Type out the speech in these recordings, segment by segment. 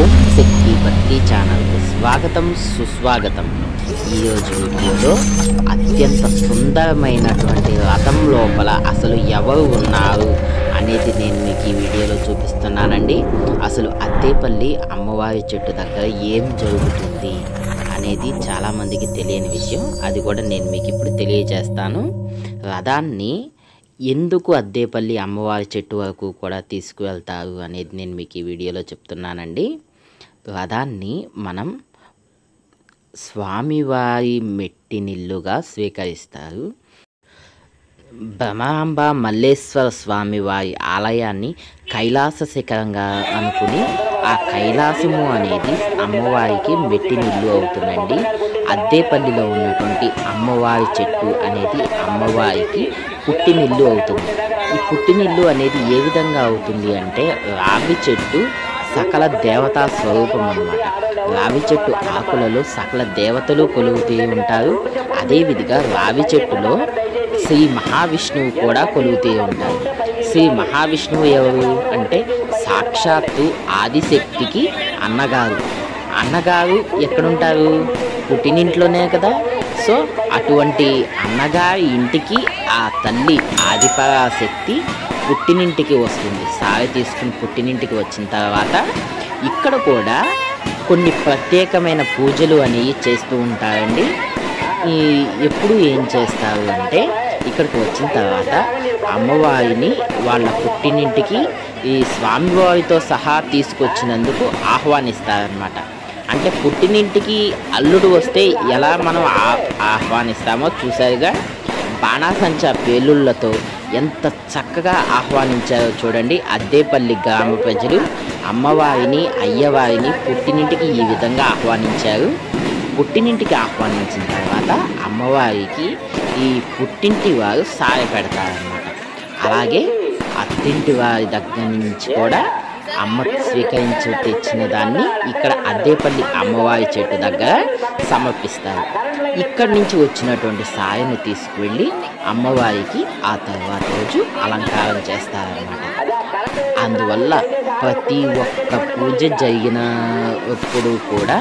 ఓం శక్తి భక్తి ఛానల్కు స్వాగతం సుస్వాగతం. ఈరోజు వీడియోలో అత్యంత సుందరమైనటువంటి రథం లోపల అసలు ఎవరు ఉన్నారు అనేది నేను మీకు ఈ వీడియోలో చూపిస్తున్నానండి. అసలు అద్దేపల్లి అమ్మవారి చెట్టు దగ్గర ఏం జరుగుతుంది అనేది చాలామందికి తెలియని విషయం. అది కూడా నేను మీకు ఇప్పుడు తెలియజేస్తాను. రథాన్ని ఎందుకు అద్దేపల్లి అమ్మవారి చెట్టు వరకు కూడా తీసుకువెళ్తారు అనేది నేను మీకు ఈ వీడియోలో చెప్తున్నానండి. రథాన్ని మనం స్వామివారి మెట్టినిల్లుగా స్వీకరిస్తారు. భ్రమరాంబ మల్లేశ్వర స్వామివారి ఆలయాన్ని కైలాస శిఖరంగా అనుకుని ఆ కైలాసము అనేది అమ్మవారికి మెట్టినిల్లు అవుతుందండి. అద్దేపల్లిలో ఉన్నటువంటి అమ్మవారి చెట్టు అనేది అమ్మవారికి పుట్టినిల్లు అవుతుంది. ఈ పుట్టినిల్లు అనేది ఏ విధంగా అవుతుంది అంటే, రావి చెట్టు సకల దేవతా స్వరూపం అన్నమాట. రావి చెట్టు ఆకులలో సకల దేవతలు కొలువుతూ ఉంటారు. అదేవిధంగా రావి చెట్టులో శ్రీ మహావిష్ణువు కూడా కొలువుతూ ఉంటారు. శ్రీ మహావిష్ణువు ఎవరు అంటే సాక్షాత్తు ఆదిశక్తికి అన్నగారు ఎక్కడుంటారు? పుట్టినింట్లోనే కదా. సో అటువంటి అన్నగారి ఇంటికి ఆ తల్లి ఆదిపరాశక్తి పుట్టినింటికి వస్తుంది. సారి తీసుకుని పుట్టినింటికి వచ్చిన తర్వాత ఇక్కడ కూడా కొన్ని ప్రత్యేకమైన పూజలు అనేవి చేస్తూ ఉంటారండి. ఎప్పుడు ఏం చేస్తారు అంటే, ఇక్కడికి వచ్చిన తర్వాత అమ్మవారిని వాళ్ళ పుట్టినింటికి ఈ స్వామివారితో సహా తీసుకొచ్చినందుకు ఆహ్వానిస్తారనమాట. అంటే పుట్టినింటికి అల్లుడు వస్తే ఎలా మనం ఆహ్వానిస్తామో చూసారుగా. బాణాసంచా పేలుళ్లతో ఎంత చక్కగా ఆహ్వానించారో చూడండి. అద్దేపల్లి గ్రామ ప్రజలు అమ్మవారిని అయ్యవారిని పుట్టినింటికి ఈ విధంగా ఆహ్వానించారు. పుట్టినింటికి ఆహ్వానించిన తర్వాత అమ్మవారికి ఈ పుట్టింటి వారు సాయ పెడతారన్నమాట. అలాగే అత్తింటి వారి దగ్గర నుంచి కూడా అమ్మ స్వీకరించి తెచ్చిన దాన్ని ఇక్కడ అద్దేపల్లి అమ్మవారి చెట్టు దగ్గర సమర్పిస్తారు. ఇక్కడి నుంచి వచ్చినటువంటి సాయని తీసుకువెళ్ళి అమ్మవారికి ఆ తర్వాత రోజు అలంకారం చేస్తారన్నమాట. అందువల్ల ప్రతి ఒక్క పూజ జరిగినప్పుడు కూడా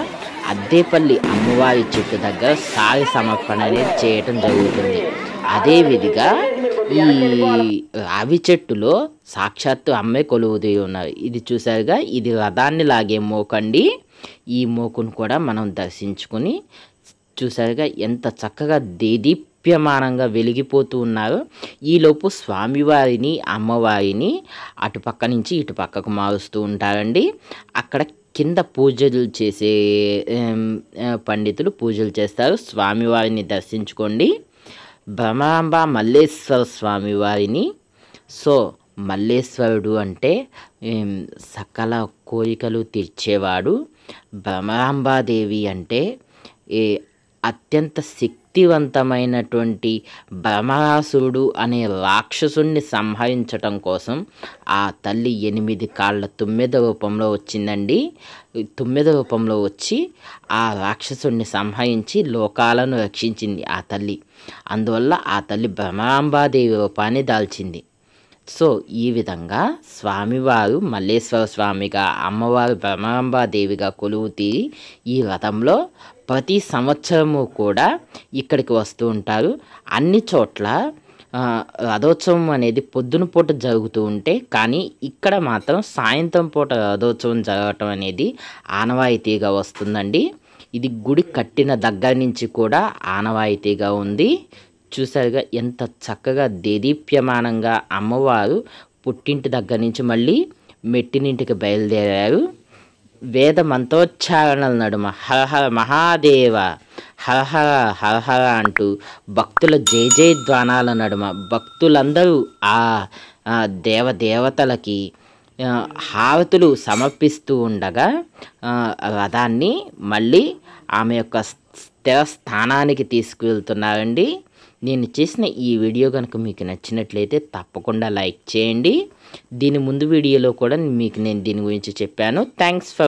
అద్దేపల్లి అమ్మవారి చెట్టు దగ్గర సాయి సమర్పణ అనేది చేయటం జరుగుతుంది. అదేవిధంగా ఈ రావి చెట్టులో సాక్షాత్తు అమ్మే కొలువుతూ ఉన్నారు. ఇది చూసారుగా, ఇది రథాన్ని లాగే మోకండి. ఈ మోకును కూడా మనం దర్శించుకొని చూసారుగా ఎంత చక్కగా దేదీప్యమానంగా వెలిగిపోతూ ఉన్నారు. ఈలోపు స్వామివారిని అమ్మవారిని అటుపక్క నుంచి ఇటు పక్కకు మారుస్తూ ఉంటారండి. అక్కడ కింద పూజలు చేసే పండితులు పూజలు చేస్తారు. స్వామివారిని దర్శించుకోండి. భ్రమరాంబ మల్లేశ్వర స్వామివారిని. సో మల్లేశ్వరుడు అంటే సకల కోరికలు తీర్చేవాడు. భ్రమరాంబాదేవి అంటే అత్యంత శక్తివంతమైనటువంటి భ్రమరాసురుడు అనే రాక్షసుణ్ణి సంహరించటం కోసం ఆ తల్లి 8 కాళ్ళ తుమ్మెద రూపంలో వచ్చిందండి. తుమ్మెద రూపంలో వచ్చి ఆ రాక్షసుణ్ణి సంహరించి లోకాలను రక్షించింది ఆ తల్లి. అందువల్ల ఆ తల్లి భ్రమరాంబాదేవి రూపాన్ని దాల్చింది. సో ఈ విధంగా స్వామివారు మల్లేశ్వర స్వామిగా, అమ్మవారు భ్రమరాంబాదేవిగా కొలువుతీ ఈ రథంలో ప్రతి సంవత్సరము కూడా ఇక్కడికి వస్తూ ఉంటారు. అన్ని చోట్ల రథోత్సవం అనేది పొద్దున పూట జరుగుతూ ఉంటే, కానీ ఇక్కడ మాత్రం సాయంత్రం పూట రథోత్సవం జరగటం అనేది ఆనవాయితీగా వస్తుందండి. ఇది గుడి కట్టిన దగ్గర నుంచి కూడా ఆనవాయితీగా ఉంది. చూసారుగా ఎంత చక్కగా దేదీప్యమానంగా అమ్మవారు పుట్టింటి దగ్గర నుంచి మళ్ళీ మెట్టినింటికి బయలుదేరారు. వేద మంత్రోచ్చారణల నడుమ హరహర మహాదేవ హరహర హరహర అంటూ భక్తుల జయజయధ్వానాల నడుమ భక్తులందరూ ఆ దేవతలకి హారతులు సమర్పిస్తూ ఉండగా రథాన్ని మళ్ళీ ఆమె యొక్క స్థిర స్థానానికి తీసుకువెళ్తున్నారండి. నేను చేసిన ఈ వీడియో కనుక మీకు నచ్చినట్లయితే తప్పకుండా లైక్ చేయండి. దీని ముందు వీడియోలో కూడా మీకు నేను దీని గురించి చెప్పాను. Thanks for